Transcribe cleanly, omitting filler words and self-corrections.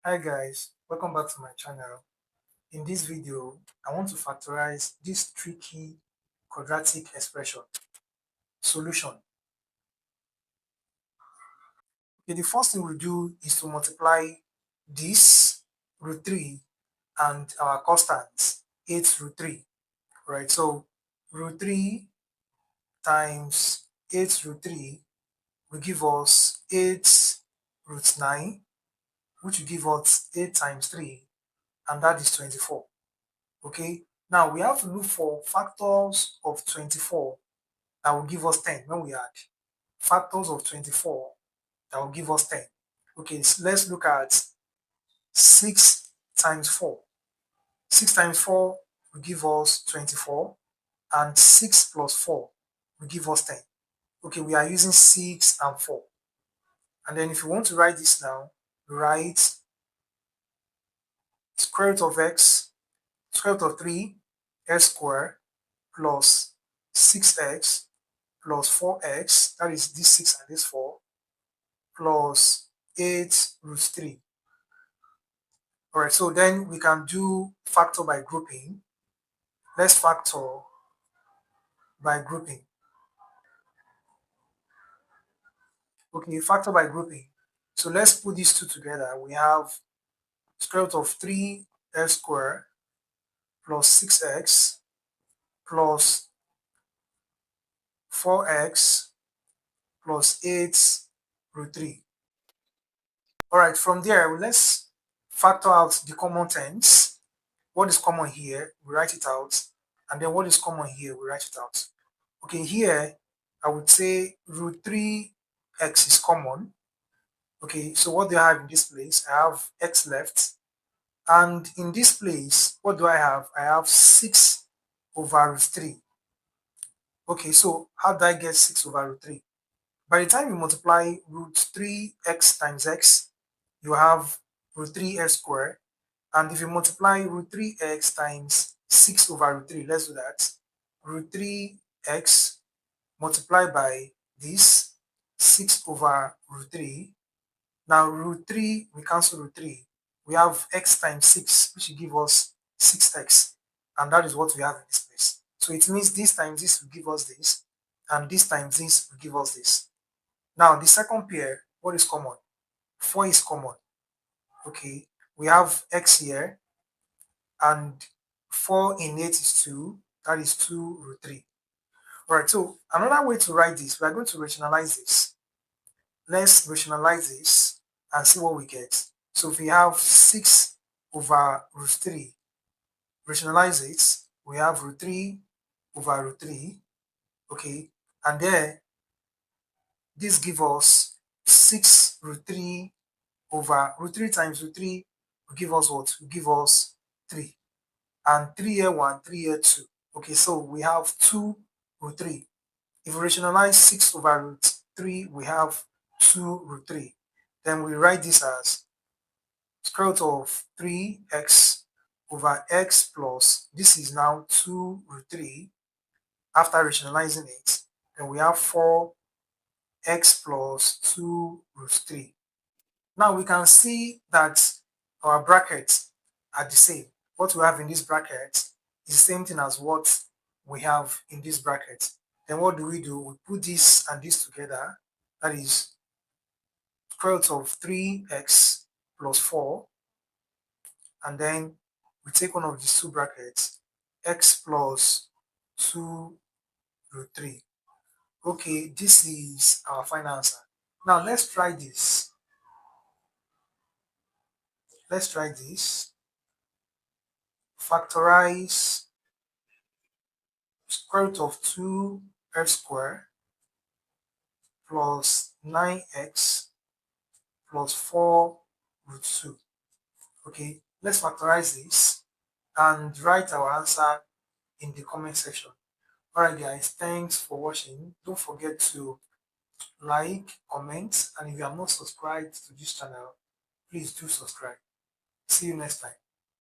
Hi guys, welcome back to my channel. In this video, I want to factorize this tricky quadratic expression. Solution. Okay, the first thing we do is to multiply this root 3 and our constant 8 root 3. Right, so root 3 times 8 root 3 will give us 8 root 9, which will give us 8 times 3, and that is 24. Okay, now we have to look for factors of 24 that will give us 10 when we add. Factors of 24 that will give us 10. Okay, so let's look at 6 times 4. 6 times 4 will give us 24, and 6 plus 4 will give us 10. Okay, we are using 6 and 4. And then if you want to write this now, write square root of x, square root of 3, x squared plus 6x plus 4x, that is this 6 and this 4, plus 8 root 3. All right, so then we can do factor by grouping. Let's factor by grouping. Okay, factor by grouping. So let's put these two together. We have square root of 3x squared plus 6x plus 4x plus 8 root 3. All right, from there, let's factor out the common terms. What is common here, we write it out. And then what is common here, we write it out. Okay, here, I would say root 3x is common. Okay, so what do I have in this place? I have x left. And in this place, what do I have? I have 6 over root 3. Okay, so how do I get 6 over root 3? By the time you multiply root 3x times x, you have root 3x squared. And if you multiply root 3x times 6 over root 3, let's do that. Root 3x multiplied by this 6 over root 3. Now root 3, we cancel root 3. We have x times 6, which will give us 6x. And that is what we have in this place. So it means this times this will give us this, and this times this will give us this. Now the second pair, what is common? 4 is common. Okay, we have x here, and 4 in 8 is 2. That is 2 root 3. All right, so another way to write this, we are going to rationalize this. Let's rationalize this and see what we get. So if we have 6 over root 3, rationalize it, we have root 3 over root 3, okay, and then this gives us 6 root 3 over root 3 times root 3 will give us what? Will give us 3. And 3 here 1, 3 here 2. Okay, so we have 2 root 3. If we rationalize 6 over root 3, we have 2 root 3. Then we write this as square root of 3x over x plus, this is now 2 root 3. After rationalizing it, then we have 4x plus 2 root 3. Now we can see that our brackets are the same. What we have in this bracket is the same thing as what we have in this bracket. Then what do? We put this and this together. That is square root of 3x plus 4. And then we take one of these two brackets, x plus 2 root 3. Okay, this is our final answer. Now let's try this. Let's try this. Factorize square root of 2x squared plus 9x plus 4 root 2. Okay, let's factorize this and write our answer in the comment section. Alright guys, thanks for watching. Don't forget to like, comment, and if you are not subscribed to this channel, please do subscribe. See you next time.